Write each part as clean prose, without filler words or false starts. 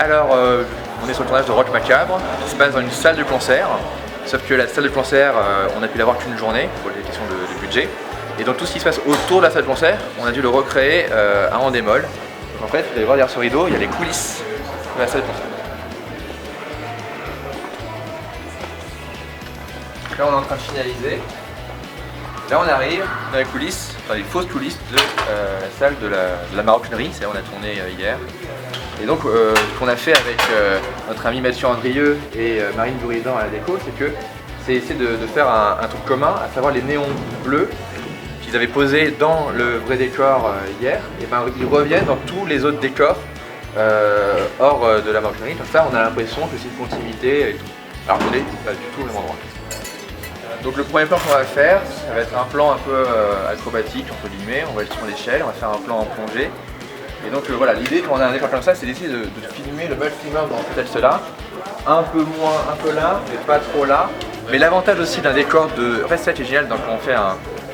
Alors, on est sur le tournage de Rock Macabre, qui se passe dans une salle de concert. Sauf que la salle de concert, on a pu l'avoir qu'une journée pour les questions de budget. Et donc tout ce qui se passe autour de la salle de concert, on a dû le recréer en démol. Donc en fait, vous allez voir derrière ce rideau, il y a les coulisses de la salle de concert. Là, on est en train de finaliser. Là, on arrive dans les coulisses, enfin les fausses coulisses de la salle de la maroquinerie. C'est là où on a tourné hier. Et donc, ce qu'on a fait avec notre ami Mathieu Andrieux et Marine Bouridan à la déco, c'est essayer de faire un truc commun, à savoir les néons bleus qu'ils avaient posés dans le vrai décor hier. Et ben, ils reviennent dans tous les autres décors hors de la maroquinerie. Comme ça, on a l'impression que c'est une continuité et tout. Alors, on n'est pas du tout au même endroit. Donc le premier plan qu'on va faire, ça va être un plan un peu acrobatique, entre guillemets. On va être sur l'échelle, on va faire un plan en plongée. Et donc voilà, l'idée quand on a un décor comme ça, c'est d'essayer de filmer le maximum dans peut-être cela. Un peu moins, un peu là, mais pas trop là. Mais l'avantage aussi d'un décor de... En fait, ça qui est génial quand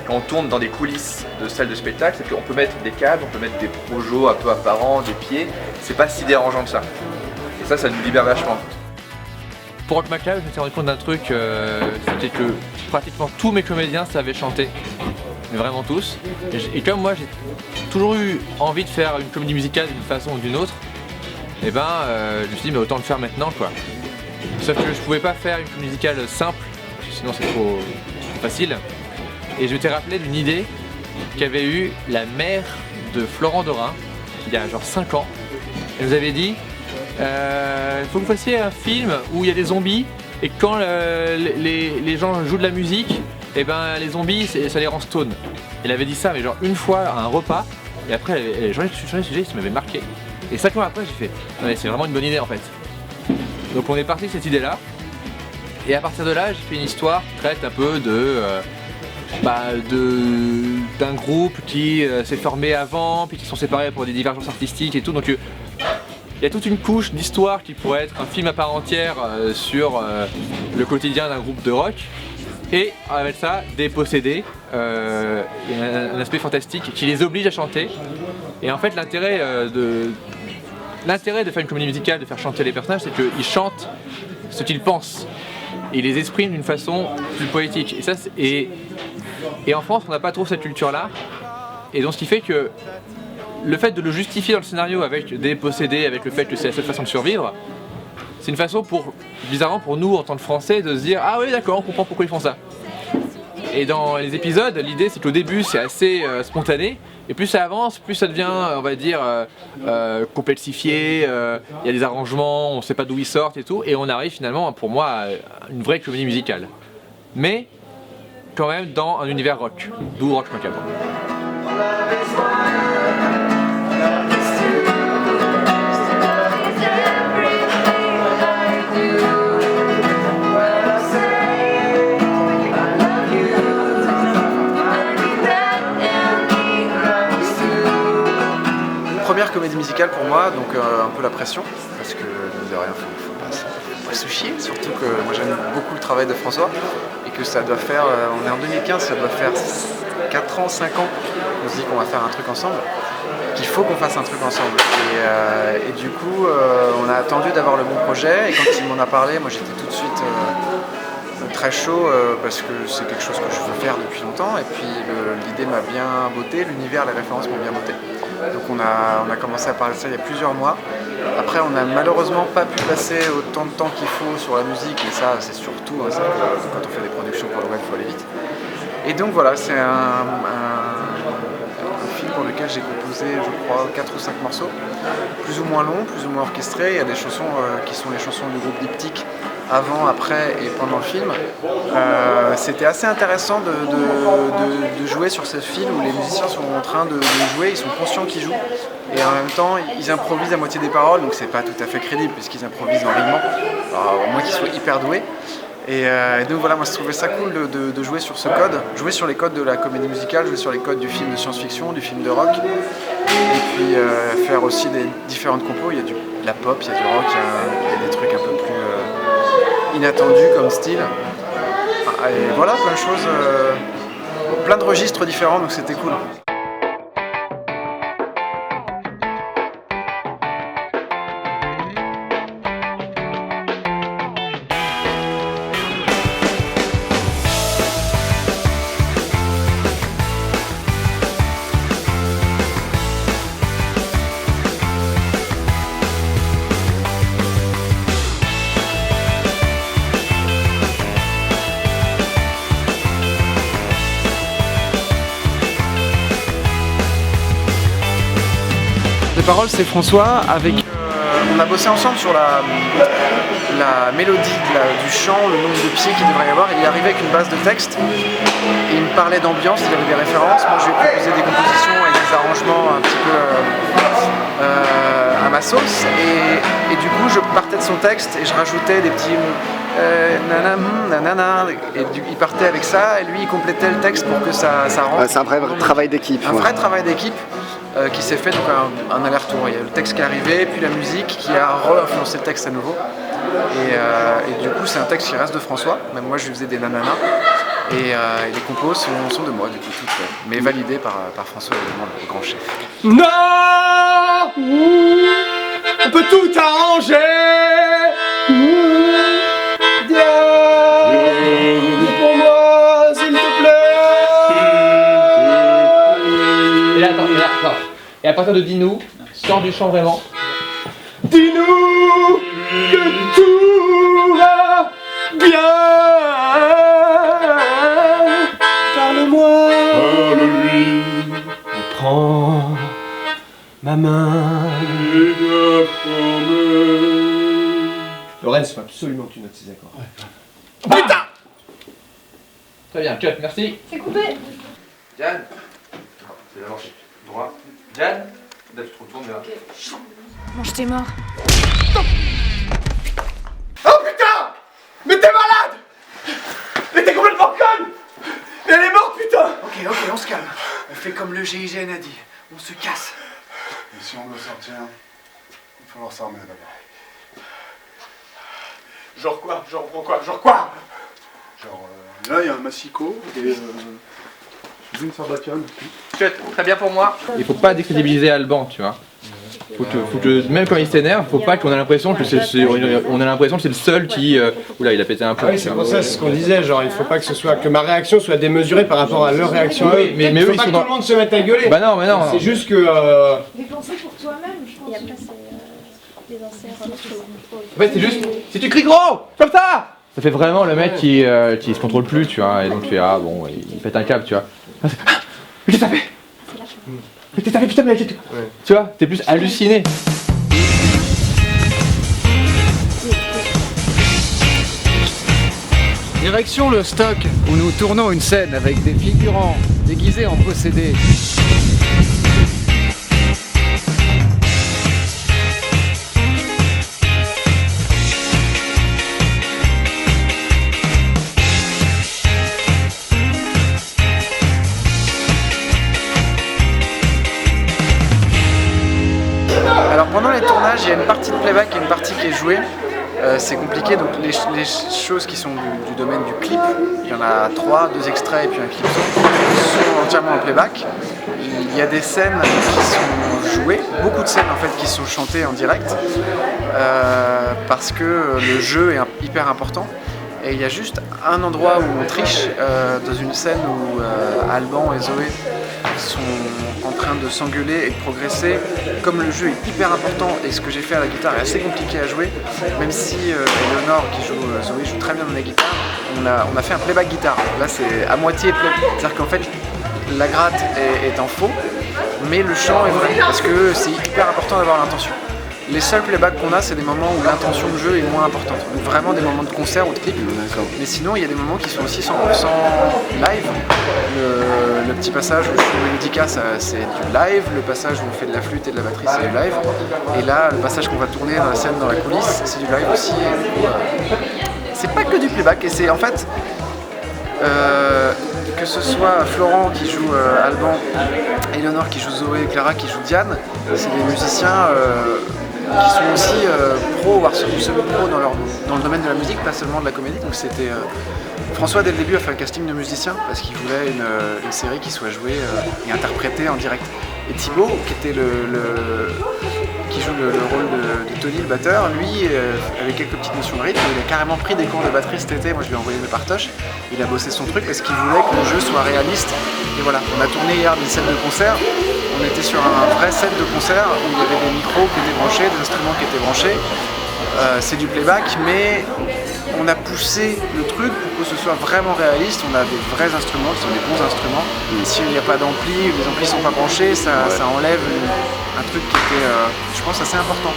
on tourne dans des coulisses de salles de spectacle, c'est qu'on peut mettre des câbles, on peut mettre des projos un peu apparents, des pieds. C'est pas si dérangeant que ça. Et ça nous libère vachement. Pour Rock Macabre, je me suis rendu compte d'un truc, c'était que pratiquement tous mes comédiens savaient chanter. Mais vraiment tous. Et comme moi j'ai toujours eu envie de faire une comédie musicale d'une façon ou d'une autre, et ben je me suis dit mais autant le faire maintenant quoi. Sauf que je pouvais pas faire une comédie musicale simple, parce que sinon c'est trop facile. Et je m'étais rappelé d'une idée qu'avait eue la mère de Florent Dorin, il y a genre 5 ans. Elle nous avait dit faut que vous fassiez un film où il y a des zombies et quand les gens jouent de la musique, et ben les zombies ça les rend stone. Elle avait dit ça mais genre une fois à un repas et après j'en ai changé le sujet, ça m'avait marqué. Et 5 ans après j'ai fait ouais, c'est vraiment une bonne idée en fait. Donc on est parti de cette idée là et à partir de là j'ai fait une histoire qui traite un peu d'un groupe qui s'est formé avant puis qui sont séparés pour des divergences artistiques et tout. Donc il y a toute une couche d'histoire qui pourrait être un film à part entière sur le quotidien d'un groupe de rock. Et avec ça, des possédés, un aspect fantastique qui les oblige à chanter. Et en fait, l'intérêt de faire une comédie musicale, de faire chanter les personnages, c'est qu'ils chantent ce qu'ils pensent. Et ils les expriment d'une façon plus poétique. Et en France, on n'a pas trop cette culture-là. Et donc ce qui fait que le fait de le justifier dans le scénario avec des possédés, avec le fait que c'est la seule façon de survivre, c'est une façon bizarrement pour nous en tant que Français de se dire ah oui d'accord on comprend pourquoi ils font ça. Et dans les épisodes l'idée c'est qu'au début c'est assez spontané et plus ça avance plus ça devient on va dire complexifié, il y a des arrangements, on sait pas d'où ils sortent et tout et on arrive finalement pour moi à une vraie comédie musicale. Mais quand même dans un univers rock, d'où Rock Macabre. Première comédie musicale pour moi, donc un peu la pression, parce que de rien, faut pas se chier, surtout que moi j'aime beaucoup le travail de François, et que ça doit faire, on est en 2015, ça doit faire 4 ans, 5 ans, on se dit qu'on va faire un truc ensemble, qu'il faut qu'on fasse un truc ensemble. Et du coup, on a attendu d'avoir le bon projet, et quand il m'en a parlé, moi j'étais tout de suite très chaud, parce que c'est quelque chose que je veux faire depuis longtemps, et puis l'idée m'a bien botté, l'univers, les références m'ont bien botté. Donc on a commencé à parler de ça il y a plusieurs mois. Après on n'a malheureusement pas pu passer autant de temps qu'il faut sur la musique, mais ça c'est surtout quand on fait des productions pour le web, il faut aller vite. Et donc voilà, c'est un film pour lequel j'ai composé je crois 4 ou 5 morceaux, plus ou moins longs, plus ou moins orchestrés. Il y a des chansons qui sont les chansons du groupe Diptyque, avant, après et pendant le film. C'était assez intéressant de jouer sur ce film où les musiciens sont en train de jouer, ils sont conscients qu'ils jouent et en même temps ils improvisent à moitié des paroles, donc c'est pas tout à fait crédible puisqu'ils improvisent en rimant, au moins qu'ils soient hyper doués. Et donc voilà, moi je trouvais ça cool de jouer sur ce code, jouer sur les codes de la comédie musicale, jouer sur les codes du film de science-fiction, du film de rock, et puis faire aussi des différentes compos. Il y a de la pop, il y a du rock, il y a des trucs un peu plus inattendus comme style. Et voilà, plein de choses, plein de registres différents, donc c'était cool. paroles c'est François avec... on a bossé ensemble sur la mélodie du chant, le nombre de pieds qu'il devrait y avoir. Il est arrivé avec une base de texte et il me parlait d'ambiance, il avait des références. Moi je lui ai proposé des compositions et des arrangements un petit peu à ma sauce. Et du coup je partais de son texte et je rajoutais des petits nanana, et il partait avec ça et lui il complétait le texte pour que ça rentre. C'est un vrai travail d'équipe. Un vrai travail d'équipe. Qui s'est fait donc un aller-retour. Il y a le texte qui est arrivé, puis la musique qui a re-influencé le texte à nouveau. Et du coup, c'est un texte qui reste de François. Même moi, je lui faisais des nananas. Et les compos sont de moi, du coup, toutes faites. Mais validées par François, évidemment, le grand chef. Non, on peut tout arranger. Dis pour moi, s'il te plaît. Et là, attends. Et à partir de dis-nous, sors du chant vraiment. Dis-nous que tout va bien. Parle-moi. Parle-lui. Prends ma main. Lorenz, faut absolument que tu notes ces accords. Ouais. Putain. Très bien, cut, merci. C'est coupé. Diane. C'est d'abord droit. Diane. Là, tu te retournes vers... Mange tes morts. Oh putain! Mais t'es malade! Mais t'es complètement conne! Mais elle est morte, putain! Ok, on se calme. On fait comme le GIGN a dit. On se casse. Et si on doit sortir, il va falloir s'armer d'abord. Genre quoi? Genre quoi? Genre, là, il y a un massicot et une sarbacane. Cut, très bien pour moi. Il faut pas décrédibiliser Alban, tu vois. Faut que même quand il s'énerve, faut pas qu'on ait l'impression que c'est le seul qui... Oula, il a pété un peu. Ah oui, c'est pour ça, c'est ce qu'on disait, genre il faut pas que ma réaction soit démesurée par rapport à leur réaction à eux. Oui, mais faut eux, pas ils que sont tout le monde se mette à gueuler. Bah non, mais non. C'est juste que... Mais pensez pour toi-même, je pense. Et après, c'est les inserts. En fait, c'est juste... Si tu cries gros, comme ça fait vraiment le mec qui se contrôle plus, tu vois. Et donc tu fais, ah bon, il pète un câble, tu vois. Ah, mais qu'est-ce que ça fait? Mais qu'est-ce que ça fait, putain, mais... Tu vois, t'es plus halluciné. Direction le stock, où nous tournons une scène avec des figurants déguisés en possédés. Alors pendant les tournages, il y a une partie de playback et une partie qui est jouée. C'est compliqué, donc les choses qui sont du domaine du clip, il y en a 3, 2 extraits et puis un clip sont entièrement en playback. Il y a des scènes qui sont jouées, beaucoup de scènes en fait qui sont chantées en direct parce que le jeu est hyper important. Et il y a juste un endroit où on triche, dans une scène où Alban et Zoé sont en train de s'engueuler et de progresser. Comme le jeu est hyper important et ce que j'ai fait à la guitare est assez compliqué à jouer, même si Eleonore qui joue Zoé joue très bien dans la guitare, on a fait un playback guitare. Là c'est à moitié playback, c'est-à-dire qu'en fait la gratte est en faux, mais le chant est vrai, parce que c'est hyper important d'avoir l'intention. Les seuls playbacks qu'on a, c'est des moments où l'intention de jeu est moins importante. Donc vraiment des moments de concert ou de clip. Mais sinon, il y a des moments qui sont aussi 100% live. Le petit passage où je fais Melodica, c'est du live. Le passage où on fait de la flûte et de la batterie, c'est du live. Et là, le passage qu'on va tourner dans la scène, dans la coulisse, c'est du live aussi. C'est pas que du playback. Et c'est en fait... que ce soit Florent qui joue Alban, Eleonore qui joue Zoé, Clara qui joue Diane, c'est des musiciens qui sont aussi pros, voire semi-pros dans le domaine de la musique, pas seulement de la comédie. Donc c'était François dès le début a fait un casting de musiciens parce qu'il voulait une série qui soit jouée et interprétée en direct. Et Thibaut, qui était qui joue le rôle de Tony, le batteur, lui avec quelques petites notions de rythme, il a carrément pris des cours de batterie cet été. Moi je lui ai envoyé mes partoches, il a bossé son truc parce qu'il voulait que le jeu soit réaliste. Et voilà, on a tourné hier une scène de concert, on était sur un vrai set de concert où il y avait des micros qui étaient branchés, des instruments qui étaient branchés. C'est du playback, mais on a poussé le truc pour que ce soit vraiment réaliste. On a des vrais instruments qui sont des bons instruments. Et s'il n'y a pas d'ampli, ou les amplis ne sont pas branchés, ça enlève un truc qui était, je pense, assez important.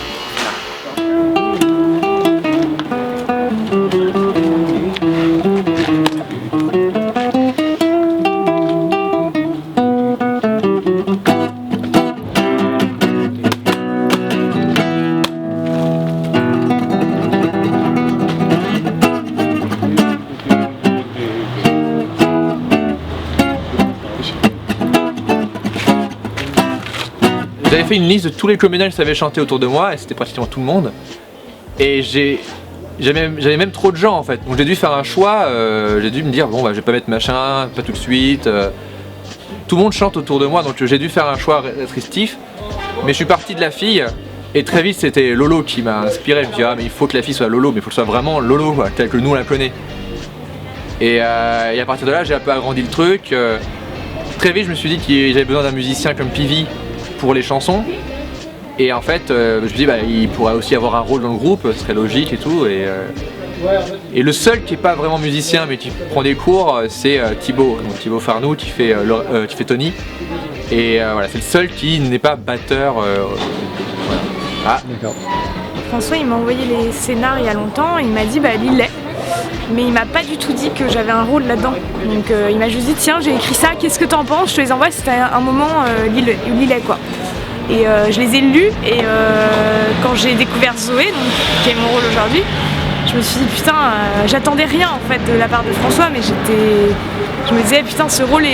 J'avais fait une liste de tous les comédiens qui savaient chanter autour de moi, et c'était pratiquement tout le monde. Et j'avais même trop de gens en fait. Donc j'ai dû faire un choix, j'ai dû me dire bon bah je vais pas mettre machin, pas tout de suite. Tout le monde chante autour de moi, donc j'ai dû faire un choix restrictif. Mais je suis parti de la fille, et très vite c'était Lolo qui m'a inspiré. Je me suis dit ah mais il faut que la fille soit Lolo, mais il faut que ce soit vraiment Lolo quoi, tel que nous on la connaît. Et à partir de là j'ai un peu agrandi le truc. Très vite je me suis dit que j'avais besoin d'un musicien comme Pivi pour les chansons, et en fait je me suis dit bah, il pourrait aussi avoir un rôle dans le groupe, ce serait logique et tout, et le seul qui est pas vraiment musicien mais qui prend des cours c'est Thibaut, donc Thibaut Farnoux qui fait Tony, et voilà, c'est le seul qui n'est pas batteur. Voilà. Ah d'accord. François il m'a envoyé les scénars il y a longtemps, il m'a dit bah lis-les, mais il m'a pas du tout dit que j'avais un rôle là-dedans. Donc il m'a juste dit tiens j'ai écrit ça, qu'est-ce que t'en penses, je te les envoie, c'était un moment lis-les quoi. Et je les ai lus, et quand j'ai découvert Zoé, donc, qui est mon rôle aujourd'hui, je me suis dit putain j'attendais rien en fait de la part de François, mais je me disais putain ce rôle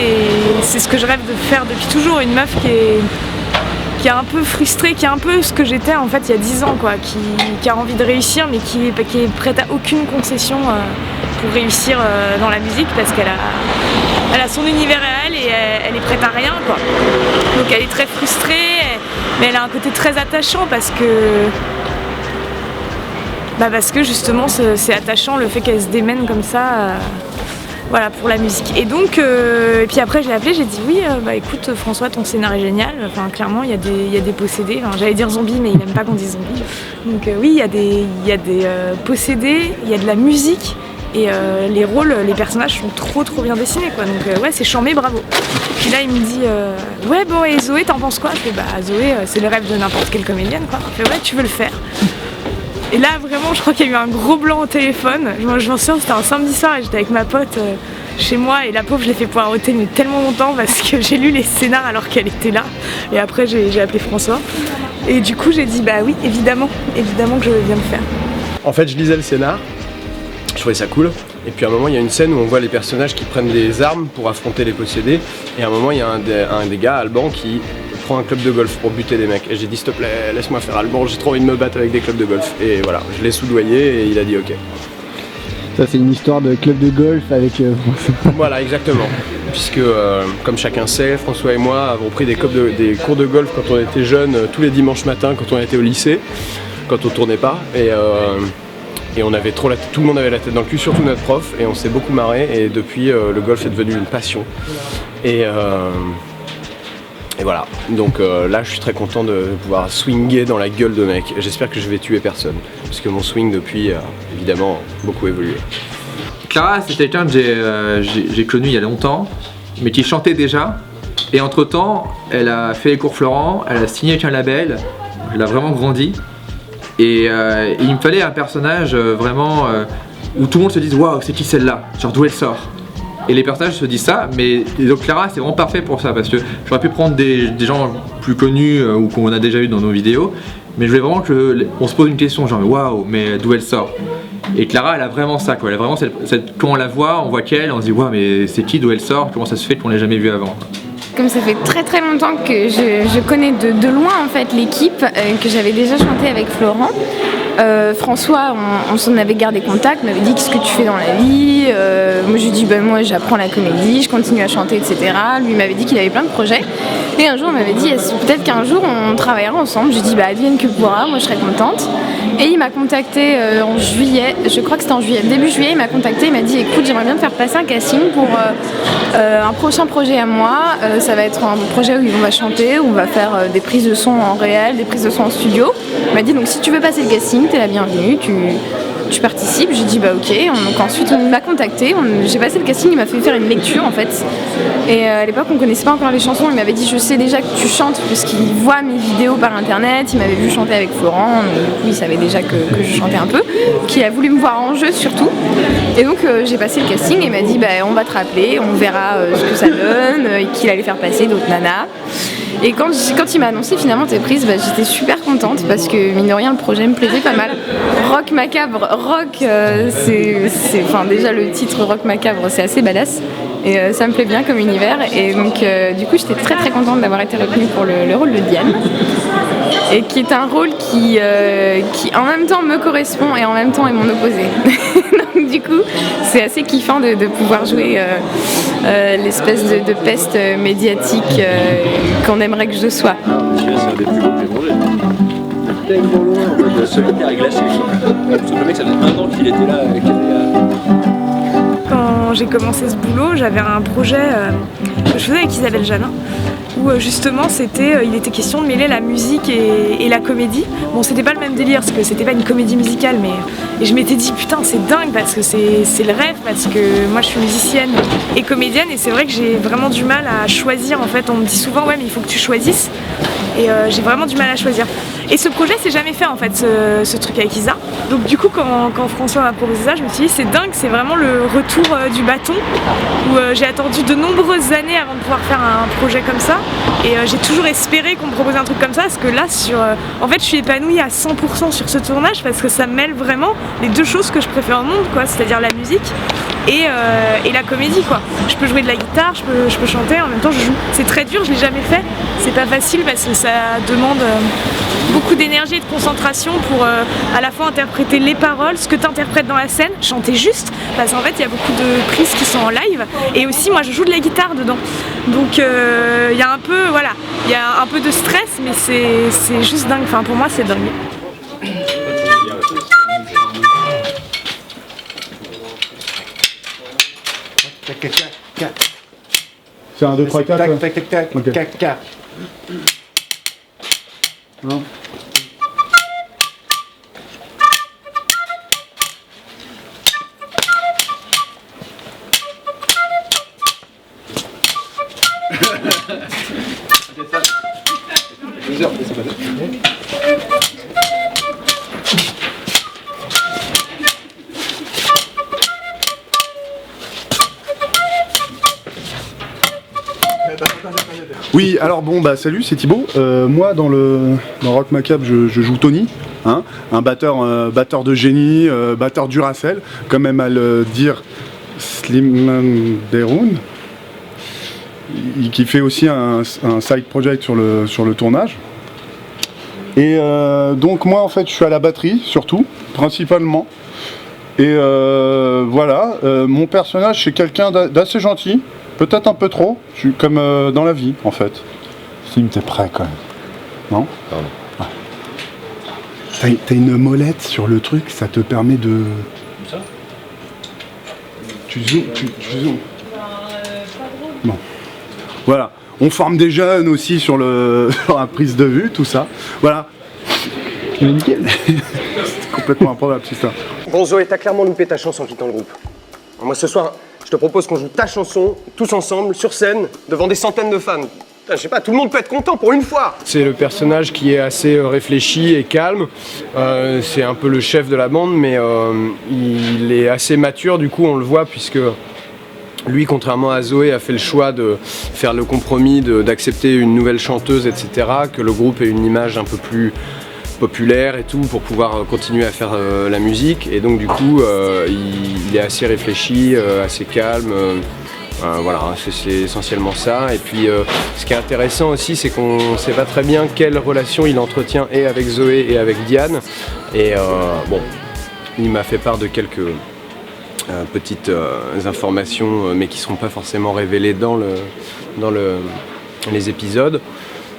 c'est ce que je rêve de faire depuis toujours, une meuf qui est un peu frustrée, qui est un peu ce que j'étais en fait il y a 10 ans quoi, qui a envie de réussir mais qui est prête à aucune concession pour réussir dans la musique, parce qu'elle a son univers à elle, et elle est prête à rien quoi. Donc elle est très frustrée, mais elle a un côté très attachant parce que justement c'est attachant le fait qu'elle se démène comme ça. Voilà, pour la musique. Et donc, et puis après je l'ai appelé, j'ai dit oui, bah écoute François, ton scénario est génial. Enfin clairement il y a des possédés. Enfin, j'allais dire zombies, mais il aime pas qu'on dise zombies. Donc oui, il y a des possédés, il y a de la musique, et les rôles, les personnages sont trop bien dessinés quoi. Donc ouais, c'est charmé, bravo. Puis là il me dit ouais bon, et Zoé t'en penses quoi? Je fais bah Zoé c'est le rêve de n'importe quelle comédienne quoi. Il fait ouais, tu veux le faire? Et là vraiment je crois qu'il y a eu un gros blanc au téléphone. Je m'en souviens, c'était un samedi soir et j'étais avec ma pote chez moi, et la pauvre je l'ai fait poireauter mais tellement longtemps parce que j'ai lu les scénars alors qu'elle était là, et après j'ai appelé François, et du coup j'ai dit bah oui évidemment que je viens le faire. En fait je lisais le scénar, je trouvais ça cool, et puis à un moment il y a une scène où on voit les personnages qui prennent des armes pour affronter les possédés, et à un moment il y a un des gars, Alban, qui prend un club de golf pour buter des mecs, et j'ai dit s'il te plaît laisse-moi faire Alban, j'ai trop envie de me battre avec des clubs de golf, et voilà, je l'ai soudoyé et il a dit ok. Ça c'est une histoire de club de golf avec François. Voilà exactement, puisque comme chacun sait, François et moi avons pris des cours de golf quand on était jeunes, tous les dimanches matins quand on était au lycée, quand on tournait pas, et on avait tout le monde avait la tête dans le cul, surtout notre prof, et on s'est beaucoup marré, et depuis le golf est devenu une passion, et voilà, donc là je suis très content de pouvoir swinguer dans la gueule de mec. J'espère que je vais tuer personne, parce que mon swing depuis évidemment beaucoup évolué. Clara c'est quelqu'un que j'ai connu il y a longtemps, mais qui chantait déjà, et entre temps elle a fait les cours Florent, elle a signé avec un label, elle a vraiment grandi, et il me fallait un personnage vraiment où tout le monde se dise waouh c'est qui celle-là, genre d'où elle sort. Et les personnages se disent ça, mais donc Clara c'est vraiment parfait pour ça, parce que j'aurais pu prendre des gens plus connus ou qu'on a déjà eu dans nos vidéos, mais je voulais vraiment qu'on se pose une question genre waouh, mais d'où elle sort. Et Clara elle a vraiment ça quoi, elle a vraiment quand on la voit, on voit qu'elle, on se dit waouh mais c'est qui, d'où elle sort, comment ça se fait qu'on l'ait jamais vue avant. Comme ça fait très longtemps que je connais de loin en fait l'équipe, que j'avais déjà chanté avec Florent. François, on s'en avait gardé contact, m'avait dit qu'est-ce que tu fais dans la vie. Moi je lui ai dit ben moi j'apprends la comédie, je continue à chanter, etc. Lui m'avait dit qu'il avait plein de projets. Et un jour on m'avait dit peut-être qu'un jour on travaillera ensemble. Je lui ai dit bah advienne que pourra, moi je serais contente. Et il m'a contacté en juillet, je crois que c'était en juillet, début juillet, il m'a contacté, il m'a dit écoute j'aimerais bien te faire passer un casting pour un prochain projet à moi. Ça va être un projet où on va chanter, où on va faire des prises de son en réel, des prises de son en studio. Il m'a dit donc si tu veux passer le casting, t'es la bienvenue, tu participes? J'ai dit bah ok. Donc ensuite on m'a contacté, j'ai passé le casting, il m'a fait faire une lecture en fait. Et à l'époque on connaissait pas encore les chansons, il m'avait dit je sais déjà que tu chantes puisqu'il voit mes vidéos par internet, il m'avait vu chanter avec Florent, donc du coup il savait déjà que je chantais un peu, qu'il a voulu me voir en jeu surtout. Et donc j'ai passé le casting et il m'a dit bah on va te rappeler, on verra ce que ça donne, et qu'il allait faire passer d'autres nanas. Et quand il m'a annoncé finalement t'es prise, bah, j'étais super contente parce que mine de rien le projet me plaisait pas mal. Rock macabre, rock enfin déjà le titre rock macabre c'est assez badass et ça me plaît bien comme univers et donc du coup j'étais très très contente d'avoir été retenue pour le rôle de Diane et qui est un rôle qui en même temps me correspond et en même temps est mon opposé. Donc du coup c'est assez kiffant de pouvoir jouer l'espèce de peste médiatique qu'on aimerait que je sois. C'est un des plus beaux que j'ai mangé. Le solitaire est glacé. Le mec, ça faisait 1 an qu'il était là. Quand j'ai commencé ce boulot, j'avais un projet que je faisais avec Isabelle Janin, où justement il était question de mêler la musique et la comédie. Bon, c'était pas le même délire, parce que c'était pas une comédie musicale, mais et je m'étais dit putain c'est dingue parce que c'est le rêve, parce que moi je suis musicienne et comédienne et c'est vrai que j'ai vraiment du mal à choisir en fait. On me dit souvent ouais mais il faut que tu choisisses et j'ai vraiment du mal à choisir. Et ce projet s'est jamais fait en fait, ce truc avec Isa. Donc du coup quand François m'a proposé ça, je me suis dit c'est dingue, c'est vraiment le retour du bâton où j'ai attendu de nombreuses années avant de pouvoir faire un projet comme ça. Et j'ai toujours espéré qu'on me propose un truc comme ça parce que là en fait je suis épanouie à 100% sur ce tournage parce que ça mêle vraiment les deux choses que je préfère au monde quoi, c'est-à-dire la musique et la comédie quoi. Je peux jouer de la guitare, je peux chanter, en même temps je joue. C'est très dur, je l'ai jamais fait, c'est pas facile parce que ça demande beaucoup d'énergie et de concentration pour à la fois interpréter les paroles, ce que tu interprètes dans la scène, chanter juste, parce qu'en fait il y a beaucoup de prises qui sont en live et aussi moi je joue de la guitare dedans. Donc il y a un peu voilà, il y a un peu de stress mais c'est juste dingue, enfin pour moi c'est dingue. C'est 1, 2, 3, 4. Tac, tac, tac, tac, Ok. tac, tac. Non. Oui, alors bon, bah salut, c'est Thibaut. Moi, dans Rock Macabre, je joue Tony, hein, un batteur de génie, batteur Duracell, comme aime à le dire Slimane Deroun, qui fait aussi un side project sur le tournage. Et donc moi, en fait, je suis à la batterie, surtout, principalement. Et voilà, mon personnage, c'est quelqu'un d'assez gentil. Peut-être un peu trop, je suis comme dans la vie en fait. Slim, t'es prêt quand même. Non? Pardon. Ouais. T'as une molette sur le truc, ça te permet de. Ça? Tu zoomes. Bon. Voilà. On forme des jeunes aussi sur la prise de vue, tout ça. Voilà. Nickel. C'est complètement improbable, c'est ça. Bon Zoé, t'as clairement loupé ta chance en quittant le groupe. Moi ce soir, je te propose qu'on joue ta chanson, tous ensemble, sur scène, devant des centaines de fans. Putain, je sais pas, tout le monde peut être content pour une fois. C'est le personnage qui est assez réfléchi et calme. C'est un peu le chef de la bande, mais il est assez mature, du coup on le voit, puisque lui, contrairement à Zoé, a fait le choix de faire le compromis d'accepter une nouvelle chanteuse, etc., que le groupe ait une image un peu plus populaire et tout pour pouvoir continuer à faire la musique, et donc du coup il est assez réfléchi, assez calme, voilà, c'est essentiellement ça. Et puis ce qui est intéressant aussi, c'est qu'on ne sait pas très bien quelle relation il entretient et avec Zoé et avec Diane, et bon, il m'a fait part de quelques petites informations mais qui ne seront pas forcément révélées dans les épisodes.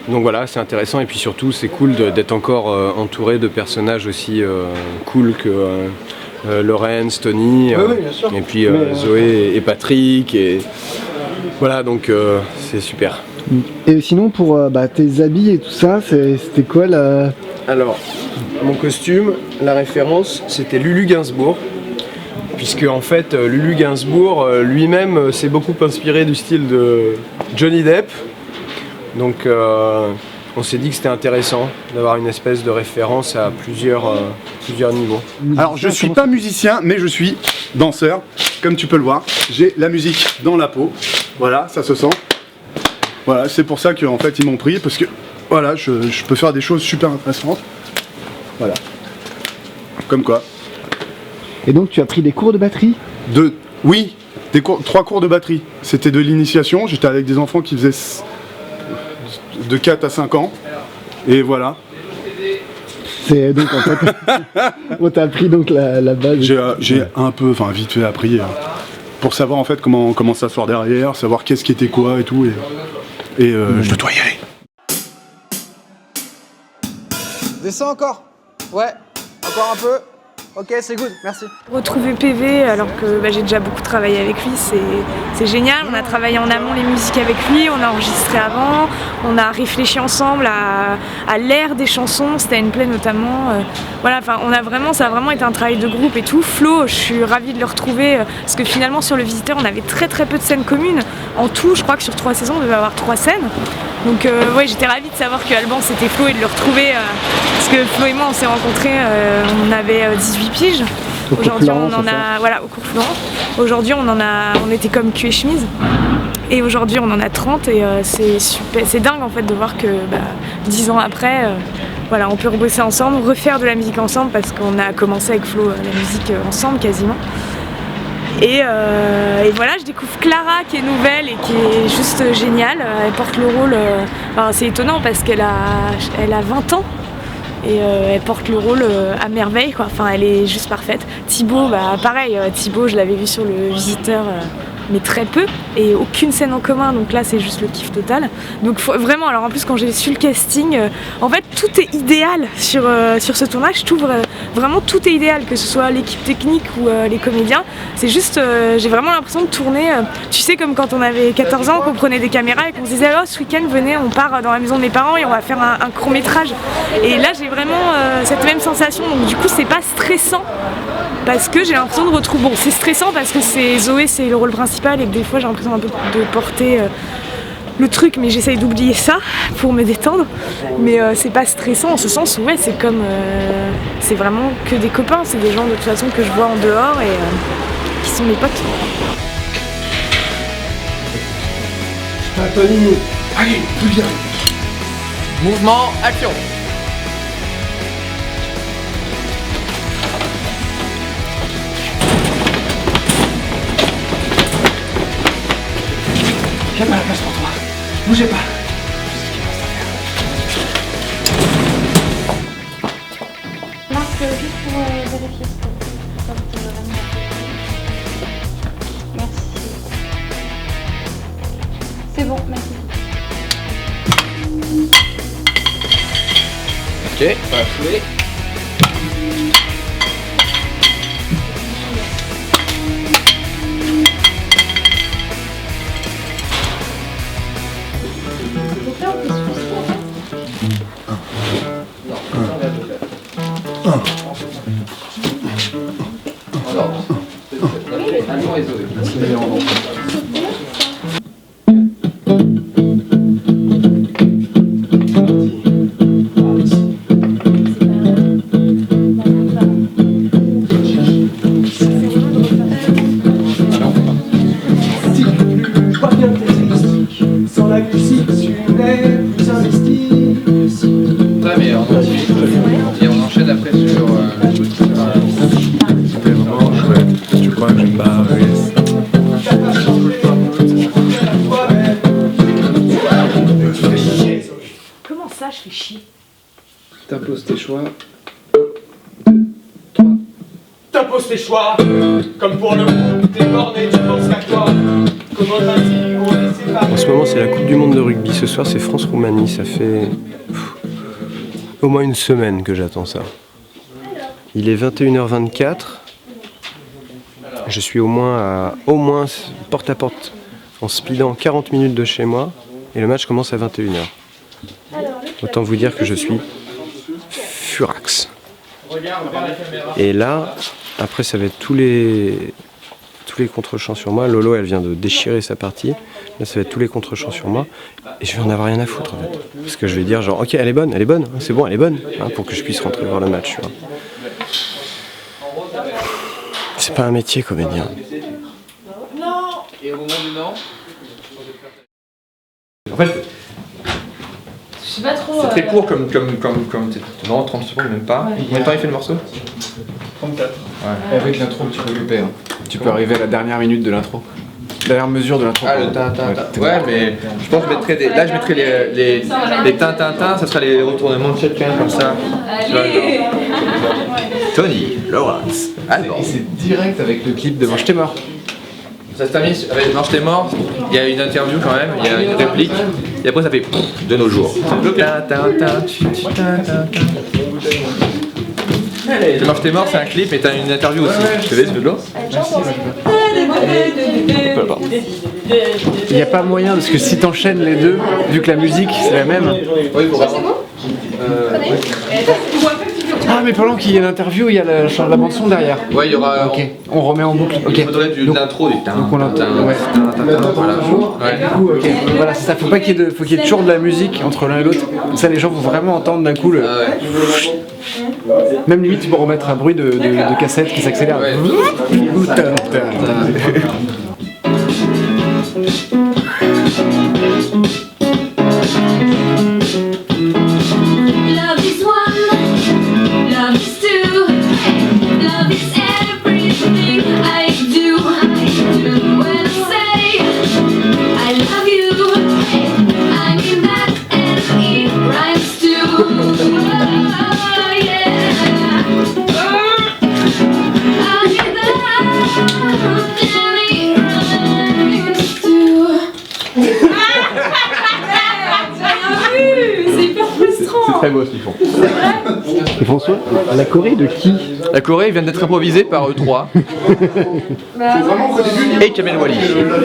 Donc voilà, c'est intéressant, et puis surtout c'est cool d'être encore entouré de personnages aussi cool que Laurence, Tony, Oui, bien sûr. et puis Zoé et Patrick, et voilà, donc c'est super. Et sinon pour tes habits et tout ça, c'était quoi la... Alors, mon costume, la référence, c'était Lulu Gainsbourg. Puisque en fait, Lulu Gainsbourg lui-même s'est beaucoup inspiré du style de Johnny Depp. Donc on s'est dit que c'était intéressant d'avoir une espèce de référence à plusieurs niveaux. Alors je suis pas musicien, mais je suis danseur. Comme tu peux le voir, j'ai la musique dans la peau. Voilà, ça se sent. Voilà, c'est pour ça qu'en fait ils m'ont pris, parce que voilà, je peux faire des choses super intéressantes. Voilà. Comme quoi. Et donc tu as pris des cours de batterie? Oui, 3 cours de batterie. C'était de l'initiation, j'étais avec des enfants qui faisaient de 4 à 5 ans. Et voilà. C'est donc en fait, on t'a appris donc la base. J'ai un peu, enfin vite fait appris, pour savoir en fait comment s'asseoir derrière, savoir qu'est-ce qui était quoi et tout. Et je dois y aller. Descends encore. Ouais, encore un peu. Ok, c'est good, merci. Retrouver PV alors que j'ai déjà beaucoup travaillé avec lui, c'est génial. On a travaillé en amont les musiques avec lui, on a enregistré avant, on a réfléchi ensemble à l'air des chansons, c'était une play notamment. Voilà, enfin, ça a vraiment été un travail de groupe et tout. Flo, je suis ravie de le retrouver parce que finalement sur Le Visiteur, on avait très peu de scènes communes. En tout, je crois que sur 3 saisons, on devait avoir 3 scènes. Donc ouais, j'étais ravie de savoir que Alban c'était Flo et de le retrouver parce que Flo et moi on s'est rencontrés, on avait 18 piges. Aujourd'hui on en a, voilà, au cours Florent. Aujourd'hui on était comme cul et chemise. Et aujourd'hui on en a 30 et c'est super, c'est dingue en fait de voir que 10 ans après, voilà, on peut rebosser ensemble, refaire de la musique ensemble parce qu'on a commencé avec Flo la musique ensemble quasiment. Et voilà, je découvre Clara qui est nouvelle et qui est juste géniale. Elle porte le rôle, c'est étonnant parce qu'elle a 20 ans et elle porte le rôle à merveille, quoi. Enfin, elle est juste parfaite. Thibaut, pareil, Thibaut je l'avais vu sur Le Visiteur, mais très peu et aucune scène en commun, donc là c'est juste le kiff total. Donc vraiment, alors en plus quand j'ai su le casting, en fait tout est idéal sur ce tournage, je trouve vraiment tout est idéal, que ce soit l'équipe technique ou les comédiens. C'est juste, j'ai vraiment l'impression de tourner, tu sais, comme quand on avait 14 ans, qu'on prenait des caméras et qu'on se disait oh ce week-end venez, on part dans la maison de mes parents et on va faire un court métrage. Et là j'ai vraiment cette même sensation, donc du coup c'est pas stressant. Parce que j'ai l'impression de retrouver... Bon, c'est stressant parce que Zoé, c'est le rôle principal et que des fois j'ai l'impression un peu de porter le truc, mais j'essaye d'oublier ça pour me détendre. Mais c'est pas stressant en ce sens où ouais, c'est comme... c'est vraiment que des copains, c'est des gens de toute façon que je vois en dehors et qui sont mes potes. Tony, allez, tout bien. Mouvement, action. J'ai pas la place pour toi. Bougez pas. Marc, juste pour vérifier ce que merci. C'est bon, merci. Ok, on va fouler. Et on enchaîne après sur... C'était vraiment chouette. Tu crois que je me barre? Comment ça, je fais chier? T'imposes tes choix. 1, 2, 3. T'imposes tes choix. Comme pour le coup, t'es borné, tu penses qu'à toi. Comment t'as-tu, on est séparés. En ce moment, c'est la Coupe du Monde de rugby. Ce soir, c'est France-Roumanie. Ça fait au moins une semaine que j'attends ça. Il est 21h24. Je suis au moins porte à porte en speedant 40 minutes de chez moi. Et le match commence à 21h. Autant vous dire que je suis furax. Et là, après, ça va être tous les contre-champs sur moi. Lolo, elle vient de déchirer sa partie. Là, ça va être tous les contre-champs sur moi. Et je vais en avoir rien à foutre, en fait. Parce que je vais dire, genre, ok, elle est bonne, c'est bon, elle est bonne, hein, pour que je puisse rentrer voir le match, tu vois. C'est pas un métier, comédien. Et au moment du non. En fait, Je sais pas trop. c'est très court comme non, 30 secondes même pas. Combien de temps il fait le morceau? 34. Ouais. Avec l'intro que tu peux louper. Hein. Tu peux arriver à la dernière minute de l'intro. Dernière mesure de l'intro. Ah, le tin-tin-tin. Ouais, mais je pense que je mettrais là je mettrais les tin-tin-tin, ça sera les retournements de chacun comme ça. Tu vois, genre. Tony, Lawrence, Alban. Et c'est direct avec le clip de Mange t'es mort. Ça se termine avec Mange t'es mort, il y a une interview quand même, il y a une réplique, et après ça fait de nos jours. Le Mange t'es mort, c'est un clip, mais t'as une interview aussi. Je te laisse de l'eau. Il n'y a pas moyen, parce que si t'enchaînes les deux, vu que la musique c'est la même. Oui, pour Ah, mais pendant qu'il y a l'interview, il y a la bande-son derrière. Ouais, il y aura. Ok, on remet en boucle. Ok. Il faudrait de l'intro du tin. Donc on l'entend. Ouais. Voilà. Ok. Voilà, c'est ça. Faut qu'il y ait toujours de la musique entre l'un et l'autre. Ça, les gens vont vraiment entendre d'un coup le. Ah ouais. Même limite, tu peux remettre un bruit de cassette qui s'accélère. Ouais. Love is one, love is two, love is everything I do. When I say I love you, I mean that and it rhymes too. Oh, yeah. I mean that and it rhymes too. C'est hyper frustrant. C'est très beau ce qu'ils font. Et François, la Corée de qui? La Corée vient d'être improvisée par eux trois. Et Kamel Wally.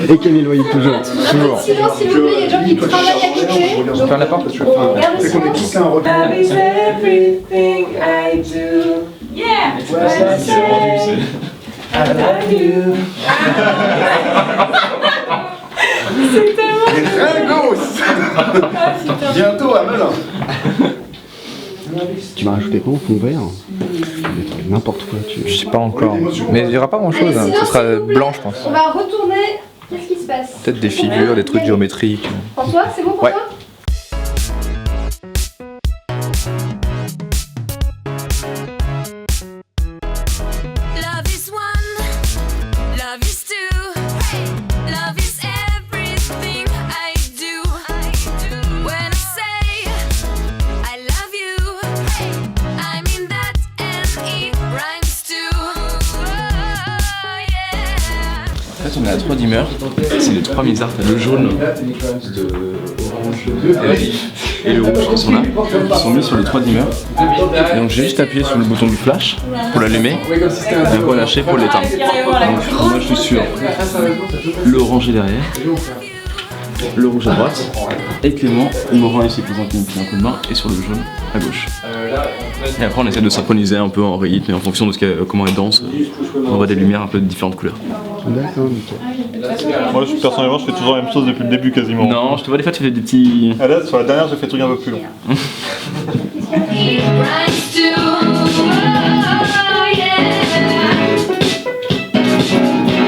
Et Camille Loyer, toujours. Sinon, s'il vous plaît, il y a des gens qui travaillent à côté. Je ferme la porte. Regardez sinon. Love is everything I do. Yeah. I love you. C'est tellement. Bientôt à Melun. Tu m'as rajouté quoi au fond vert? N'importe quoi. Je sais pas encore. Mais il n'y aura pas grand chose. Sinon, Ce sera s'il vous plaît, blanc, je pense. On va retourner. Qu'est-ce qui se passe? Peut-être des figures, des trucs géométriques. François, c'est bon pour Ouais. toi? Love is one, love is two, love is everything I do. When I say I love you, I mean that and it rhymes too. Oh, yeah. En fait, on est à 3 dimeurs. C'est les 3 mixards. Le jaune, le orange et le rouge qui sont là. Ils sont mis sur les 3 dimeurs. Et donc j'ai juste appuyé sur le bouton du flash pour l'allumer et relâcher pour l'éteindre. Donc moi je suis sur le orange est derrière, le rouge à droite, et Clément il me rend ici présente un coup de main et sur le jaune à gauche. Et après on essaie de synchroniser un peu en rythme et en fonction de comment elle danse, on voit des lumières un peu de différentes couleurs. D'accord, nickel. Moi, personnellement, je fais toujours la même chose depuis le début quasiment. Non, je te vois des fois tu fais des petits... Ah, là, sur la dernière, j'ai fait des trucs un peu plus longs. It rhymes too. Oh, yeah.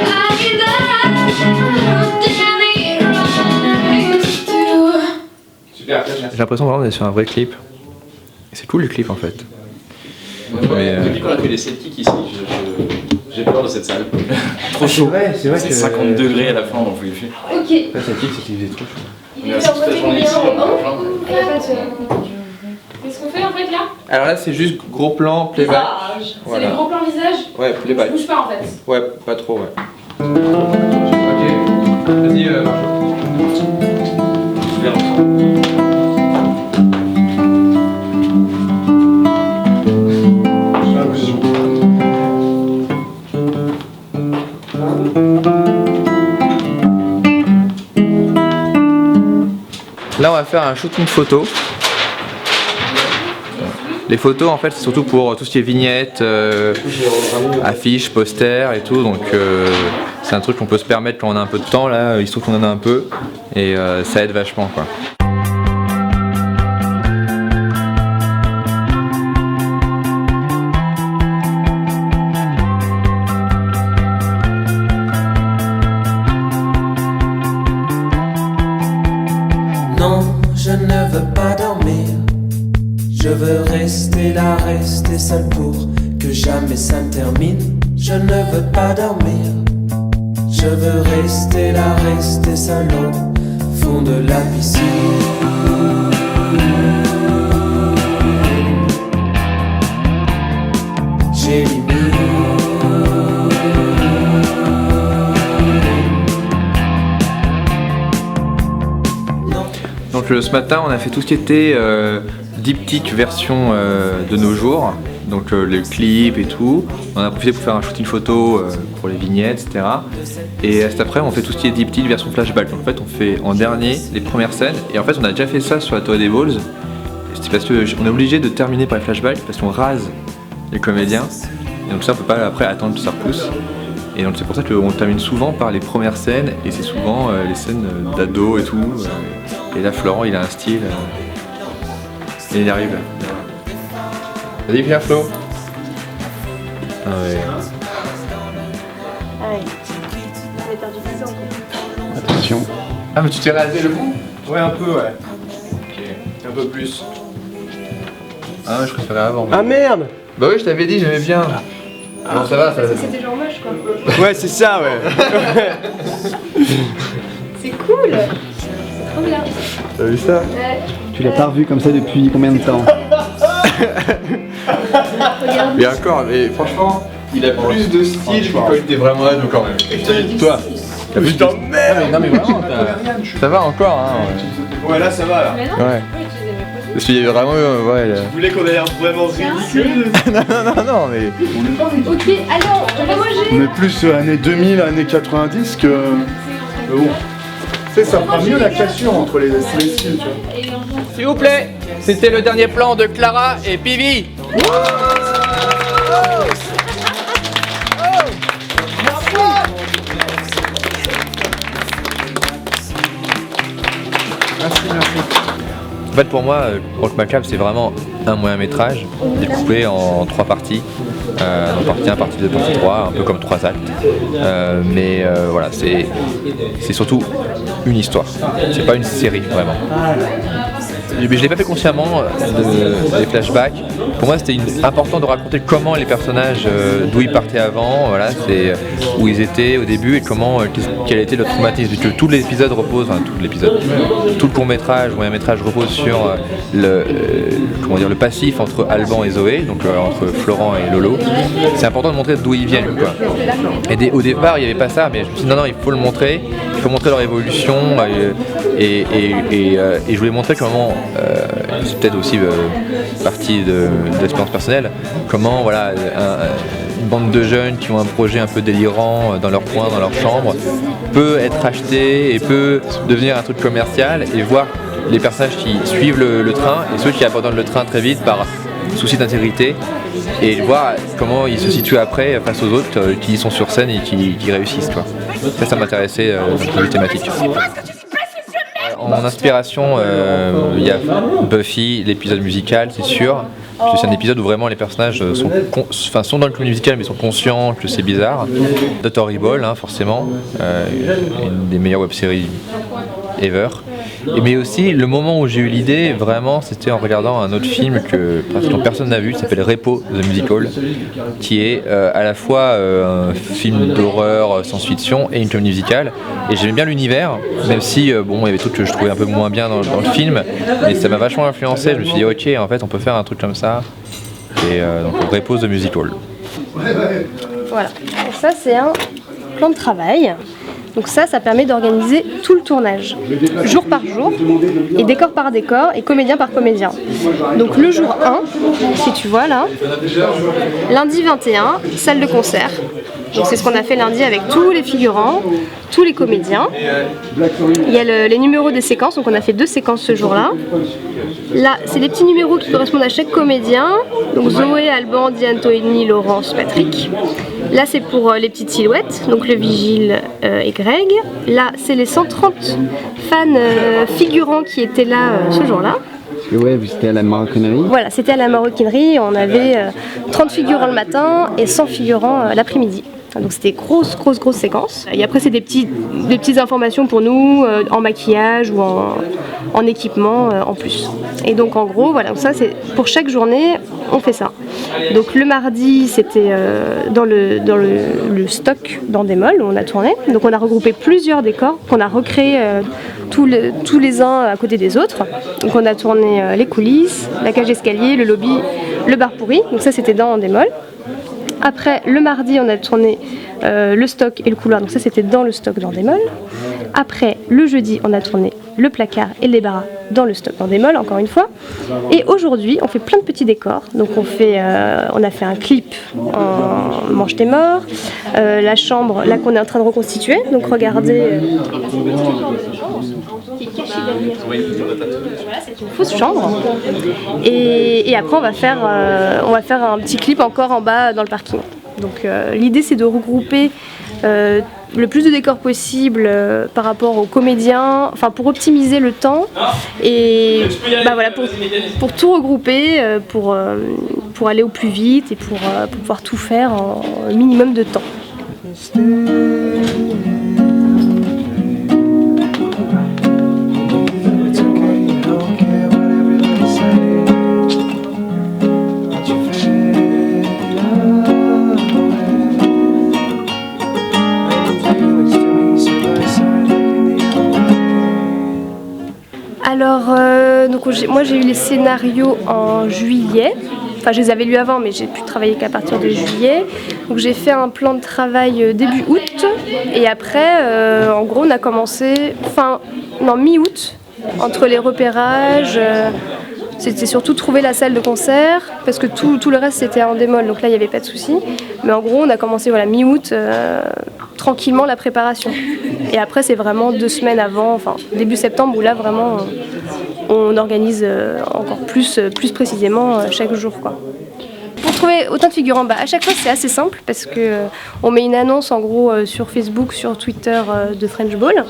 I mean that and it rhymes too. Super, j'ai l'impression vraiment d'être sur un vrai clip. Et c'est cool le clip en fait. Depuis qu'on a fait les celtiques ici, j'ai peur de cette salle. Trop chaud. C'est vrai C'est que 50 degrés à la fin, on voulait faire. Ok. Ça clip, c'est qu'il faisait trop chaud. Il est en mode combien en Qu'est-ce qu'on fait en fait là? Alors là c'est juste gros plan, playback. C'est Voilà. les gros plans visage? Ouais, playback. Je bouge pas en fait. Ouais, pas trop, ouais. Ok. Vas-y, Marjo. Super ensemble. Là, on va faire un shooting photo. Les photos en fait c'est surtout pour tout ce qui est vignettes, affiches, posters et tout, donc c'est un truc qu'on peut se permettre quand on a un peu de temps là, il se trouve qu'on en a un peu et ça aide vachement quoi. Non, je ne veux pas dormir. Je veux rester là, rester seul pour que jamais ça ne termine. Je ne veux pas dormir. Je veux rester là, rester seul au fond de la piscine. J'élimine. Donc ce matin on a fait tout ce qui était diptyque version de nos jours, donc les clips et tout. On a profité pour faire un shooting photo pour les vignettes, etc. Et cet après on fait tout ce qui est diptyque version flashback. Donc en fait on fait en dernier les premières scènes et en fait on a déjà fait ça sur la Tour des Balls. C'est parce qu'on est obligé de terminer par les flashbacks parce qu'on rase les comédiens et donc ça on peut pas après attendre que ça repousse. Et donc c'est pour ça qu'on termine souvent par les premières scènes et c'est souvent les scènes d'ado et tout. Et là Florent il a un style et il y arrive. Vas-y viens Flo. Ah ouais. Ah ouais. On est perdu 10 ans. Attention. Ah mais tu t'es rasé le bout? Ouais, un peu, ouais. Ok. Un peu plus. Ah je préférais avant. Mais... Ah merde! Bah oui je t'avais dit j'aimais bien. Bon ça va ça. C'était genre moche quoi. Ouais, c'est ça, ouais. C'est cool. C'est trop bien. T'as vu ça? Ouais. Tu l'as pas revu comme ça depuis combien de temps? Et encore, mais franchement, il a plus de style que quand il était vraiment ado quand même. Et je t'invite toi. T'as plus de style. Non mais vraiment, ça va encore hein. Ouais, là, ça va, là. Mais non, Ouais. Parce qu'il y avait vraiment ouais. Tu voulais qu'on ait l'air vraiment ridicule? non mais. ok, alors, on va manger. On est plus années 2000, années 90 que. Mais bon. Tu sais, ça fera mieux la cassure entre les styles, tu vois. S'il vous plaît, c'était le dernier plan de Clara et Pivi. En fait pour moi, Rock Macabre c'est vraiment un moyen métrage découpé en 3 parties. Donc partie 1, partie 2, partie 3, un peu comme 3 actes. Mais voilà, c'est surtout une histoire. C'est pas une série vraiment. Mais je l'ai pas fait consciemment des flashbacks. Pour moi c'était important de raconter comment les personnages, d'où ils partaient avant, voilà, c'est où ils étaient au début et comment quel a été le traumatisme. Vu que tout l'épisode repose, enfin tout le court métrage, moyen métrage repose sur le passif entre Alban et Zoé, donc entre Florent et Lolo. C'est important de montrer d'où ils viennent quoi. Et au départ il n'y avait pas ça, mais je me suis dit non il faut le montrer, il faut montrer leur évolution et je voulais montrer comment c'est peut-être aussi partie de l'expérience personnelle, comment voilà une bande de jeunes qui ont un projet un peu délirant dans leur coin, dans leur chambre, peut être acheté et peut devenir un truc commercial et voir les personnages qui suivent le train et ceux qui abandonnent le train très vite par souci d'intégrité et voir comment ils se situent après face aux autres qui sont sur scène et qui réussissent quoi. Ça m'intéressait dans cette thématique. En inspiration, il y a Buffy, l'épisode musical, c'est sûr. C'est un épisode où vraiment les personnages sont dans le comédie musical mais sont conscients que c'est bizarre. Dr. Horrible, hein, forcément, une des meilleures web-séries ever. Mais aussi, le moment où j'ai eu l'idée, vraiment, c'était en regardant un autre film que pratiquement personne n'a vu, qui s'appelle Repo, The Musical, qui est à la fois un film d'horreur, science-fiction et une comédie musicale. Et j'aimais bien l'univers, même si, bon, il y avait des trucs que je trouvais un peu moins bien dans le film, mais ça m'a vachement influencé. Je me suis dit, ok, en fait, on peut faire un truc comme ça. Et donc, Repo, The Musical. Voilà, et ça, c'est un plan de travail. Donc ça permet d'organiser tout le tournage, jour par jour, et décor par décor, et comédien par comédien. Donc le jour 1, si tu vois là, lundi 21, salle de concert. Donc c'est ce qu'on a fait lundi avec tous les figurants, tous les comédiens. Il y a les numéros des séquences, donc on a fait 2 séquences ce jour-là. Là, c'est les petits numéros qui correspondent à chaque comédien. Donc Zoé, Alban, Di Antonini, Laurence, Patrick. Là, c'est pour les petites silhouettes, donc le Vigile et Greg. Là, c'est les 130 fans figurants qui étaient là ce jour-là. Ouais, c'était à la maroquinerie. Voilà, c'était à la maroquinerie. On avait 30 figurants le matin et 100 figurants l'après-midi. Donc c'était grosse séquence. Et après c'est des petites informations pour nous en maquillage ou en équipement en plus. Et donc en gros voilà, ça c'est pour chaque journée on fait ça. Donc le mardi c'était dans le stock d'Endemol où on a tourné. Donc on a regroupé plusieurs décors qu'on a recréés tous les uns à côté des autres. Donc on a tourné les coulisses, la cage d'escalier, le lobby, le bar pourri. Donc ça c'était dans Endemol. Après, le mardi, on a tourné le stock et le couloir, donc ça c'était dans le stock d'Endemol. Après, le jeudi, on a tourné le placard et les barras dans le stock d'Endemol, encore une fois. Et aujourd'hui, on fait plein de petits décors. Donc on a fait un clip en Manche des Morts, la chambre là qu'on est en train de reconstituer. Donc regardez. Voilà, c'est une fausse chambre. Et après, on va faire un petit clip encore en bas dans le parking. Donc l'idée, c'est de regrouper le plus de décors possible par rapport aux comédiens, enfin pour optimiser le temps et voilà, pour tout regrouper, pour aller au plus vite et pour pouvoir tout faire en un minimum de temps. Alors, moi j'ai eu les scénarios en juillet. Enfin, je les avais lus avant, mais j'ai pu travailler qu'à partir de juillet. Donc j'ai fait un plan de travail début août. Et après, en gros, on a commencé mi-août, entre les repérages. C'était surtout trouver la salle de concert, parce que tout le reste c'était en démol, donc là il n'y avait pas de souci. Mais en gros, on a commencé mi-août, tranquillement la préparation. Et après, c'est vraiment 2 semaines avant, enfin début septembre, où là vraiment on organise encore plus précisément chaque jour, quoi. Pour trouver autant de figurants, à chaque fois c'est assez simple parce que on met une annonce en gros sur Facebook, sur Twitter de French Ball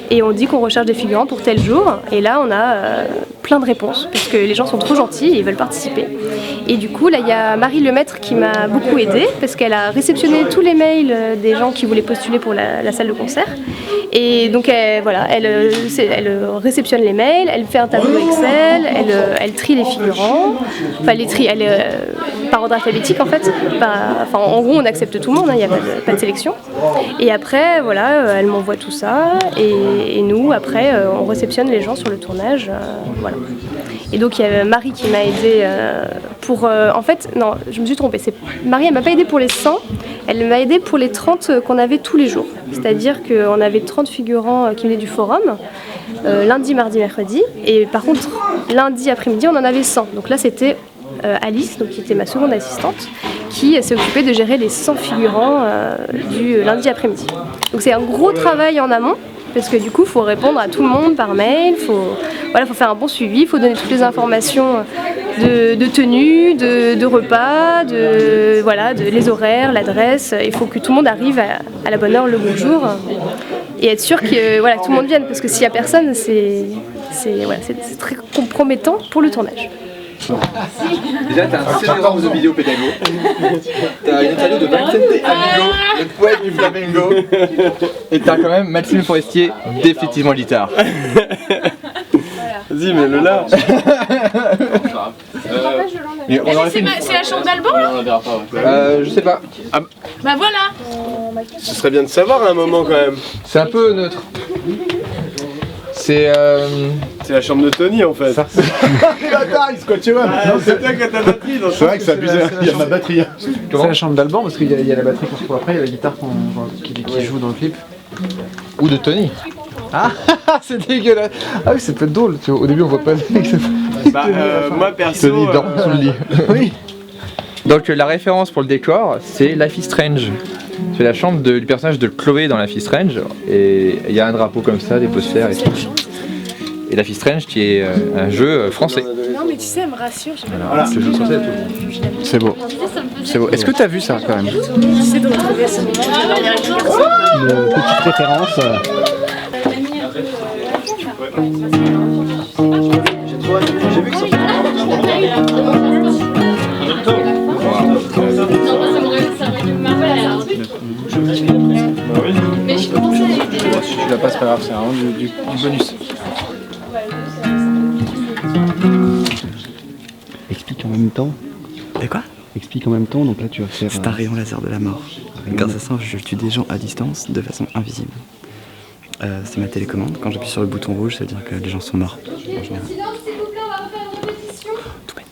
et on dit qu'on recherche des figurants pour tel jour et là on a plein de réponses parce que les gens sont trop gentils et ils veulent participer. Et du coup là il y a Marie Lemaître qui m'a beaucoup aidée parce qu'elle a réceptionné tous les mails des gens qui voulaient postuler pour la salle de concert et donc elle réceptionne les mails, elle fait un tableau Excel, elle trie les figurants, enfin les trie, par ordre alphabétique en fait, en gros on accepte tout le monde, il n'y a pas de sélection. Et après voilà, elle m'envoie tout ça et nous après on réceptionne les gens sur le tournage, voilà. Et donc il y a Marie qui m'a aidée pour... en fait, non, je me suis trompée, Marie elle m'a pas aidée pour les 100, elle m'a aidée pour les 30 qu'on avait tous les jours. C'est-à-dire qu'on avait 30 figurants qui venaient du forum, lundi, mardi, mercredi, et par contre lundi après-midi on en avait 100. Donc là c'était... Alice, donc, qui était ma seconde assistante, qui s'est occupée de gérer les 100 figurants du lundi après-midi. Donc c'est un gros travail en amont, parce que du coup il faut répondre à tout le monde par mail, faut faire un bon suivi, il faut donner toutes les informations de tenue, de repas, les horaires, l'adresse, il faut que tout le monde arrive à la bonne heure le bon jour et être sûr que tout le monde vienne, parce que s'il n'y a personne c'est très compromettant pour le tournage. Déjà, t'as un scénario de vidéo pédago, t'as une interview de Maxime Amigo, le poète du flamengo, et t'as quand même Maxime Forestier, définitivement guitare. Vas-y, mets-le là. C'est la chambre d'Alban là ? Je sais pas. Bah voilà. Ce serait bien de savoir à un moment quand même. C'est un peu neutre. C'est la chambre de Tony en fait. Il squatte chez moi. C'est toi qui as ta batterie. C'est vrai que c'est abusé, il y a ma batterie. C'est la chambre d'Alban parce qu'il y a la batterie qu'on se trouve après, il y a la guitare qui joue dans le clip. Ou de Tony. Ah, c'est dégueulasse. Ah oui, c'est peut-être drôle. Au début, on voit pas le mec. Moi perso. Tony dort sous le lit. Oui. Donc la référence pour le décor, c'est Life is Strange. C'est la chambre du personnage de Chloé dans Life is Strange. Et il y a un drapeau comme ça, des posters et tout. Et Life is Strange qui est un jeu français. Non mais tu sais, elle me rassure. Voilà, c'est le jeu français tout. C'est beau. C'est beau. Est-ce que tu as vu ça quand même? J'essaie de retrouver ce moment où j'avais derrière les garçons. Une petite référence. J'ai vu que ça. Mais je commençais à aider. Si tu l'as pas, c'est pas grave, c'est vraiment du bonus. Explique en même temps. Et quoi? Explique en même temps, donc là tu vas faire... C'est un rayon laser de la mort. Grâce à ça, je tue des gens à distance de façon invisible. C'est ma télécommande. Quand j'appuie sur le bouton rouge, ça veut dire que les gens sont morts. En général. Silence, s'il vous plaît, on va refaire une répétition. Tout bête.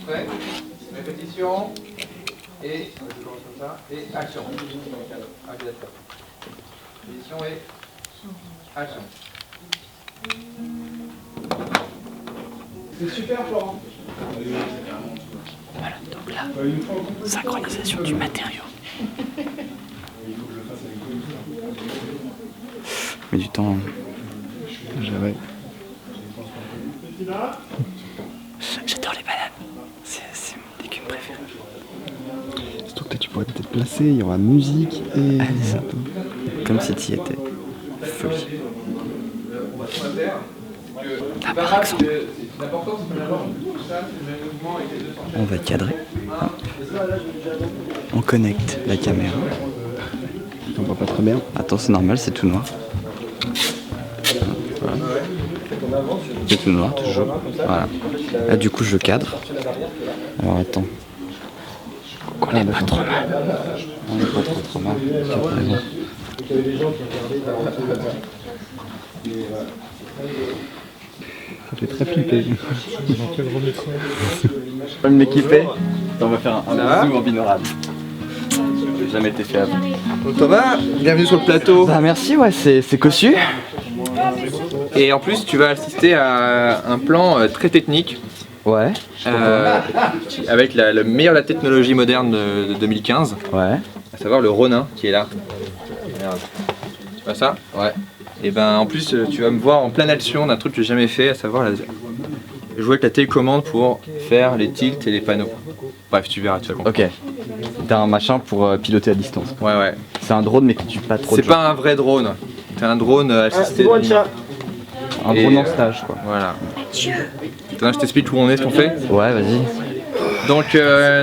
Prêt? Répétition. Et je commence comme ça. Et action. Ok, d'accord. Répétition et action. C'est super, Florent. Voilà, donc là, synchronisation du matériau. Mais du temps. J'avais... J'adore les bananes. C'est mon légume préféré. Surtout que là tu pourrais peut-être placer, il y aura musique et... Comme si tu y étais. Folie. Là, par exemple, On va cadrer. On connecte la caméra. On voit pas très bien. Attends, c'est normal, c'est tout noir. Voilà. C'est tout noir, toujours. Voilà. Là, du coup, je cadre. Alors, attends. On n'est pas trop mal. On n'est pas trop mal. Ça fait très flipper. Je vais m'équiper. On va faire un bisou en binaural. J'ai jamais été fait avant. Donc Thomas, bienvenue sur le plateau. Bah merci, ouais, c'est cossu. Et en plus, tu vas assister à un plan très technique. Ouais. Avec le meilleur de la technologie moderne de 2015. Ouais. À savoir le Ronin qui est là. Regarde. Tu vois ça? Ouais. Et ben en plus, tu vas me voir en pleine action d'un truc que j'ai jamais fait, à savoir jouer avec la télécommande pour faire les tilts et les panneaux. Bref, tu verras, tu vas comprendre. Ok. T'as un machin pour piloter à distance. Ouais, ouais. C'est un drone mais qui tue pas trop. C'est pas un vrai drone. C'est un drone assisté. Un drone en stage quoi. Voilà. Attends, je t'explique où on est, ce qu'on fait. Ouais, vas-y. Donc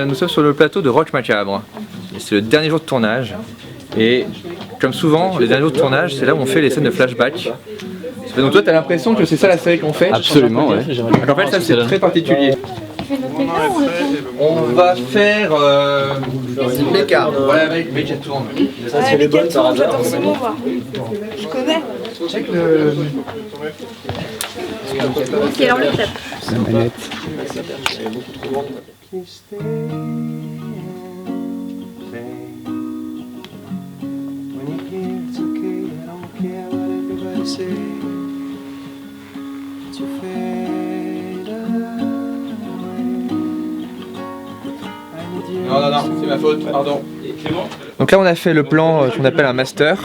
nous sommes sur le plateau de Rock Macabre. C'est le dernier jour de tournage. Et comme souvent, les derniers jours de tournage, c'est là où on fait les scènes de flashback. Donc toi, t'as l'impression que c'est ça la série qu'on fait? Absolument, ouais. Donc en fait, ça c'est très particulier. On va faire Mecha. Voilà, avec Mecha tourne. Ça, c'est les bonnes par hasard. J'adore ce mot, moi. Je connais. Check le... Ok, alors le tape. La manette. Non, c'est ma faute, pardon. Donc là on a fait le plan qu'on appelle un master,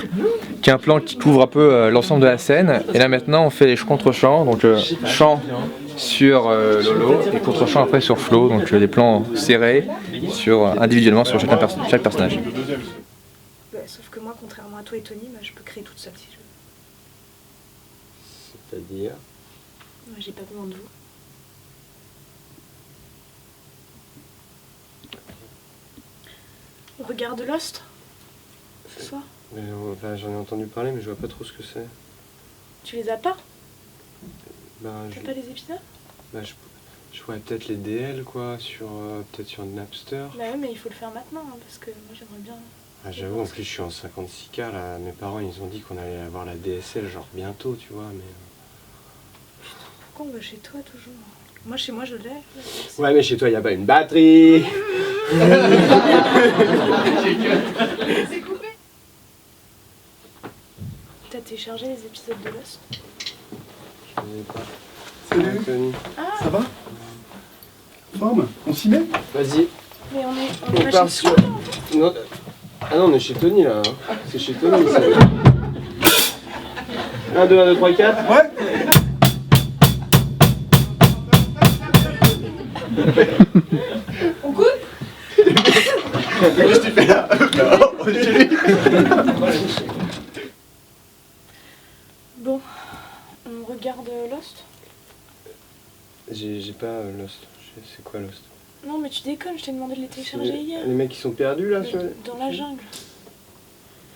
qui est un plan qui couvre un peu l'ensemble de la scène. Et là maintenant on fait les contre-champs, donc chant sur Lolo et contre-champ après sur Flo, donc des plans serrés individuellement sur chaque personnage. Sauf que moi, contrairement à toi et Tony, je peux créer toute seule si je veux. C'est-à-dire? Moi, j'ai pas besoin de vous. On regarde Lost ce soir? J'en ai entendu parler, mais je vois pas trop ce que c'est. Tu les as pas? T'as pas les épisodes? Je vois peut-être les DL quoi, peut-être sur Napster. Bah ouais, mais il faut le faire maintenant, parce que moi j'aimerais bien. Ah, j'avoue, en plus je suis en 56K là, mes parents ils ont dit qu'on allait avoir la DSL genre bientôt, tu vois, mais... Pourquoi on va chez toi toujours? Moi chez moi je l'ai. Ouais, mais chez toi y a pas une batterie. C'est coupé. T'as téléchargé les épisodes de Lost? Salut. Ça va? Forme? On s'y met? Vas-y. Mais on est On pas part chez sur... soi. Non. Ah non, on est chez Tony là. Hein. C'est chez Tony. Ça. 1, 2, 1, 2, 3, 4. Ouais. On coule? Qu'est-ce que tu fais là? Non, on est chez lui. Bon, on regarde Lost? J'ai pas Lost. C'est quoi Lost? Non mais tu déconnes, je t'ai demandé de les télécharger hier. Les mecs qui sont perdus là sur... Dans la jungle.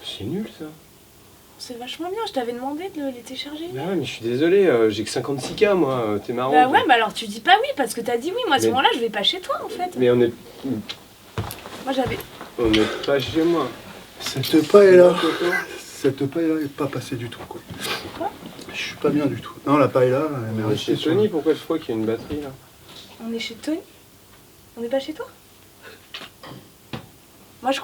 C'est nul ça. C'est vachement bien, je t'avais demandé de les télécharger Bah hier. ouais, mais je suis désolé, j'ai que 56K moi, t'es marrant. Bah toi. ouais, bah alors tu dis pas oui parce que t'as dit oui. Moi à ce Mais- moment-là, je vais pas chez toi en fait. Mais on est Moi pas chez moi. Cette paille là, cette paille là est pas passée du tout quoi. Quoi? Je suis pas bien du tout. Non, la paille là, elle est On est restée chez sur... Tony, pourquoi je crois qu'il y a une batterie là? On est chez Tony? On n'est pas chez toi? Moi je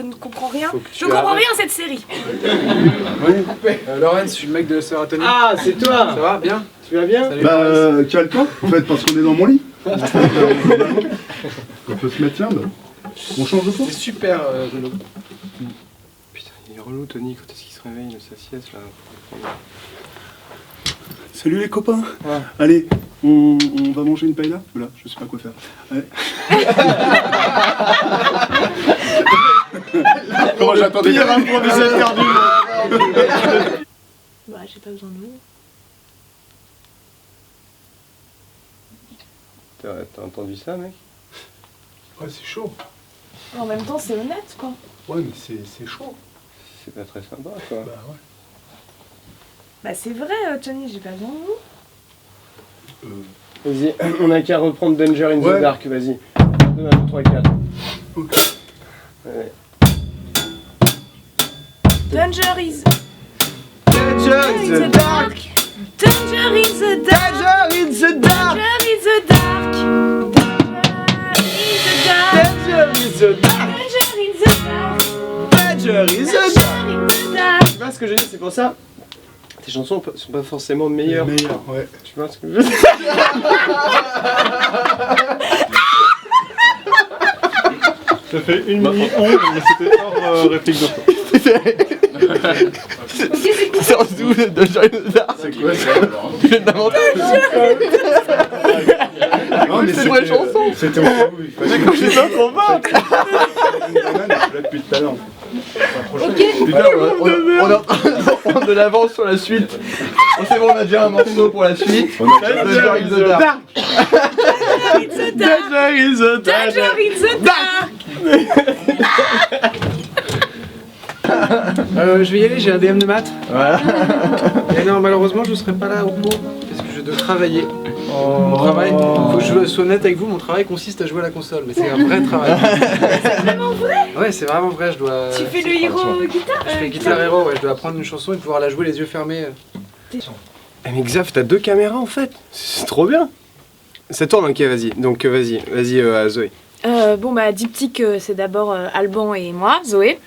ne comprends rien. Je comprends rien à cette série. Oui. Laurence, je suis le mec de Serotonin. Ah, c'est toi. Ça va bien? Tu vas bien? Salut, Bah, Laurence. calme-toi, en fait, parce qu'on est dans mon lit. On peut se mettre là, bah. On change de C'est place. super, Renaud. Putain, il est relou Tony, quand est-ce qu'il se réveille de sa sieste là? Salut les copains. Ouais. Allez, on va manger une paella. Voilà, je sais pas quoi faire. Ouais. Comment j'attendais pire improvisateur du monde. Bah j'ai pas besoin de vous. T'as entendu ça mec? Ouais, c'est chaud. En même temps c'est honnête quoi. Ouais, mais c'est chaud. C'est pas très sympa quoi. Bah ouais. Bah c'est vrai Tony, j'ai pas besoin de vous. Vas-y, on a qu'à reprendre Danger in Ouais. the Dark, vas-y. 2, 1, 2, 3, 4. Ok. Ouais. Danger is Danger in the dark. Danger in the dark. Danger in the dark. Danger in the dark. Danger in the dark. Danger in the dark. Danger in the dark. Danger in the dark. Tu vois ce que je dis, c'est pour ça. Tes chansons sont pas forcément meilleures. Meilleur, ouais. Tu vois ce que je veux dire? Ça fait 1 minute 11, mais c'était hors réplique de toi. C'est en dessous de Danger in the dark. C'est quoi ça? Tu viens d'inventer. Non, mais c'est une vraie chanson. C'était au cas où il fallait. Mais quand je suis pas trop fort. Une banane, là depuis tout à l'heure. Putain, on est en train de prendre de l'avance sur la suite. Oh, c'est bon, on a déjà un morceau pour la suite. Danger in the dark. Danger in the dark. Danger in the dark. Je vais y aller, j'ai un DM de maths. Voilà. Et non, malheureusement, je ne serai pas là au cours parce que je dois travailler. Mon travail, faut que je sois honnête avec vous, mon travail consiste à jouer à la console, mais c'est un vrai travail. C'est vraiment vrai? Ouais, c'est vraiment vrai, je dois... Tu fais le héros guitare? Je fais Guitar Hero, ouais, je dois apprendre une chanson et pouvoir la jouer les yeux fermés. Eh, mais Xav, t'as 2 caméras en fait. C'est trop bien. Ça tourne, ok, vas-y. Donc vas-y, Zoé. Bon bah Diptyque c'est d'abord Alban et moi, Zoé.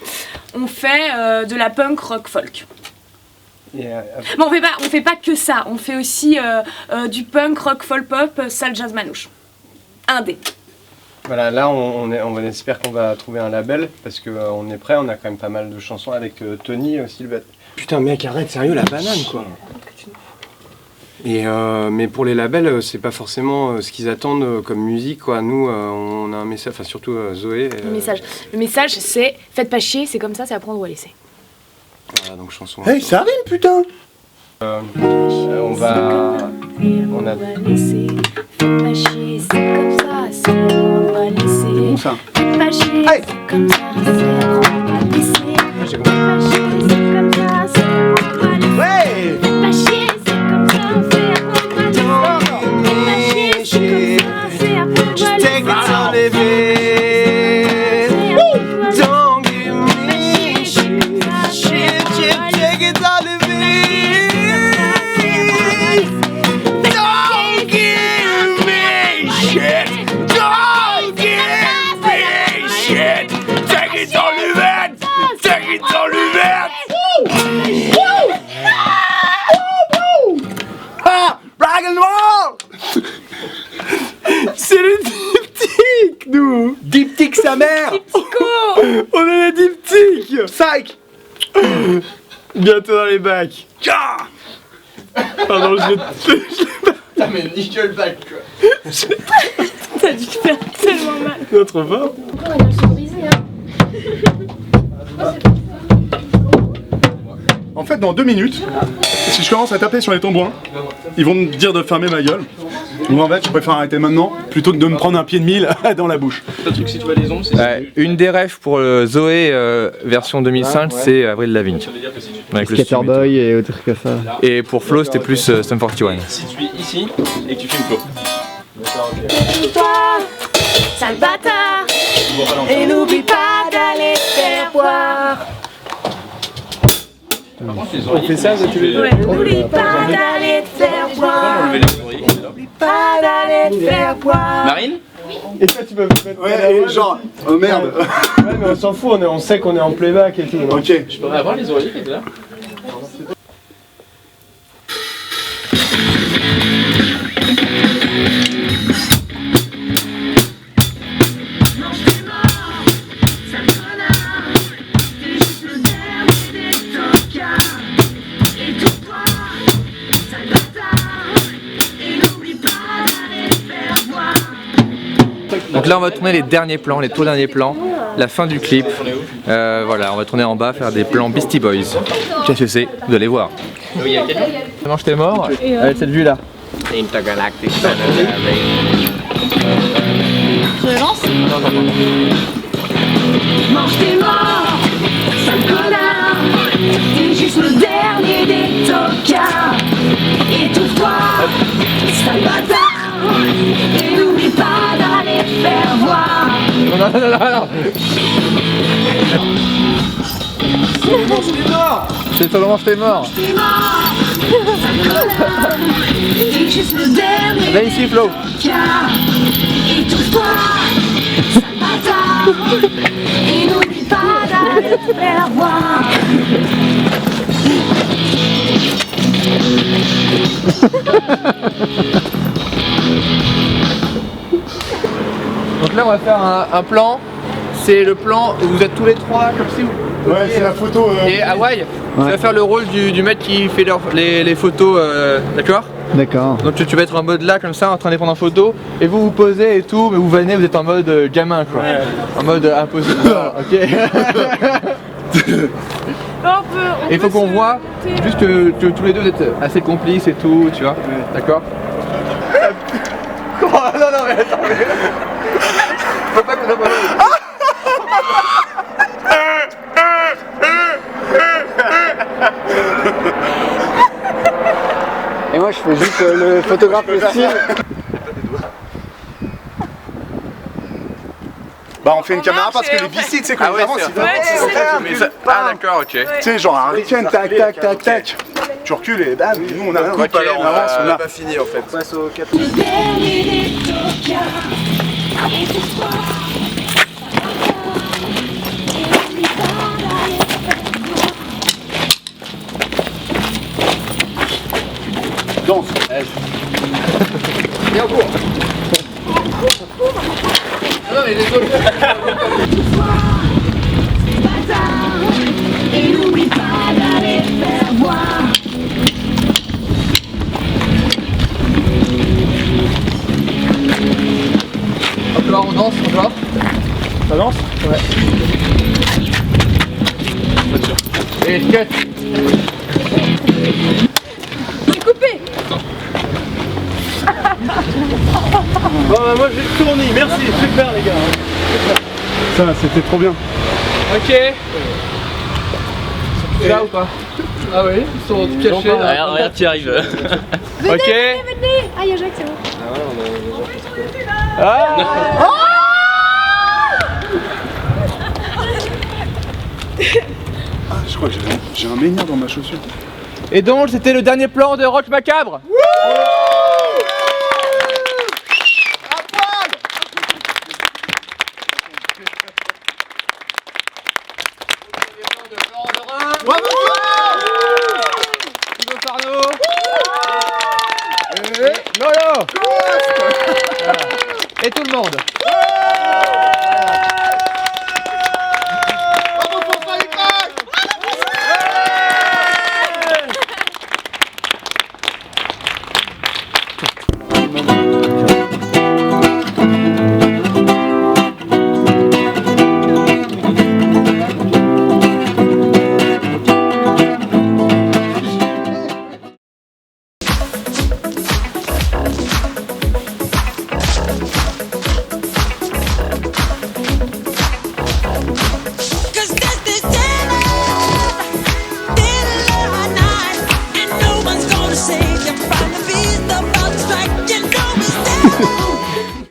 On fait de la punk rock folk. Et, Mais on fait pas que ça, on fait aussi du punk rock folk pop, sale jazz manouche. Indé. voilà, là on espère qu'on va trouver un label parce que on est prêt, on a quand même pas mal de chansons avec Tony aussi le batteur. Putain mec, arrête, sérieux la banane quoi. Et mais pour les labels, c'est pas forcément ce qu'ils attendent comme musique quoi. Nous on a un message, enfin surtout Zoé. Le message c'est faites pas chier, c'est comme ça, c'est à prendre ou à laisser. Voilà, donc chanson. Hey, ça rime putain. On va. On a. Laisser, faites pas chier, c'est comme ça, c'est à prendre ou à laisser. Bon ça. Faites pas chier, c'est comme ça, c'est à prendre ou à laisser. Faites pas chier, c'est comme ça, c'est à prendre ou à laisser. Faites pas chier, c'est comme ça, c'est à prendre ou à laisser. Faites pas chier, c'est comme ça, c'est à prendre ou à laisser. Don't give me shit. Take it all of it. Don't give me shit. Don't give me shit. Take it all of it. mère. On est des diptyques. Psych. Bientôt dans les bacs. Pardon, je l'ai Putain mais nickel bac quoi. T'as dû te faire tellement mal. pas trop fort. Encore une sont brisées, hein. En fait, dans 2 minutes, si je commence à taper sur les tambourins, ils vont me dire de fermer ma gueule. Donc en fait, je préfère arrêter maintenant plutôt que de me prendre un pied de mille dans la bouche. Si tu vois les ombres, c'est Une des rêves pour Zoé version 2005, c'est Avril Lavigne. Avec le Skater Boy et autres que ça. Et pour Flo, c'était plus Sum 41. si tu es ici et que tu filmes Flo. Toi, sale bâtard, et n'oublie pas d'aller te faire boire. On fait ça tous les deux. N'oublie pas d'aller te faire boire. N'oublie pas d'aller te faire boire. Marine. Et toi, tu peux mettre. Ouais, et genre, oh merde. Ouais, mais on s'en fout, on sait qu'on est en playback et tout. Ok. Je pourrais avoir les oreillers qui étaient là. Donc là on va tourner les derniers plans, les tout derniers plans, la fin du clip. Voilà, on va tourner en bas, faire des plans Beastie Boys. Qu'est-ce que c'est? Vous allez voir. Mange tes morts avec cette vue là. Intergalactic Je le lance. Mange tes morts, sale connard. T'es juste le dernier des tocards. Étouffe-toi, sale bâtard. Et n'oublie pas d'aller te faire voir. Non. C'est seulement mange tes morts. T'es mort, sale connard. T'es juste le dernier Viens ici Flo. tocards. Étouffe-toi, sale bâtard. Et n'oublie pas d'aller te faire voir. Donc là on va faire un plan. C'est le plan où vous êtes tous les trois comme si vous... Ouais, c'est la photo. Et Hawaï, tu vas faire le rôle du mec qui fait les photos, d'accord? D'accord. Donc tu vas être en mode là comme ça, en train de les prendre en photo, et vous posez et tout, mais vous venez, vous êtes en mode gamin quoi. Ouais. En mode impossible, ok. Et il faut qu'on voit juste que tous les deux vous êtes assez complices et tout, tu vois, d'accord? Oh, non mais attends, mais... Faut pas qu'on a Et moi, je fais juste le photographe style. Bah on fait une caméra parce que les bicis, tu sais, comme avant, c'est Ah d'accord, ok. Tu sais, genre un week-end, tac, tac, tac, tac. Tu recules et bam, nous on a un coup, alors on avance, on a pas fini en fait. On passe au 4. Le dernier des tocards. Étouffe-toi. Danse. Viens au cours. Non mais les autres. Et n'oublie pas d'aller te faire voir. Hop là on danse encore. Ça danse? Ouais. Et cut. C'est coupé. Bon bah moi j'ai tourné, merci, super les gars. Ça, c'était trop bien. Ok. C'est là ou pas? Ah oui, ils sont cachés. Regarde qui arrive. Ok. Venez. Ah, il y a Jacques, c'est bon. Ah. Ah, je crois que j'ai un menhir dans ma chaussure. Et donc c'était le dernier plan de Rock Macabre. Bravo Thibaut Farneau. Et Lolo. Et tout le monde.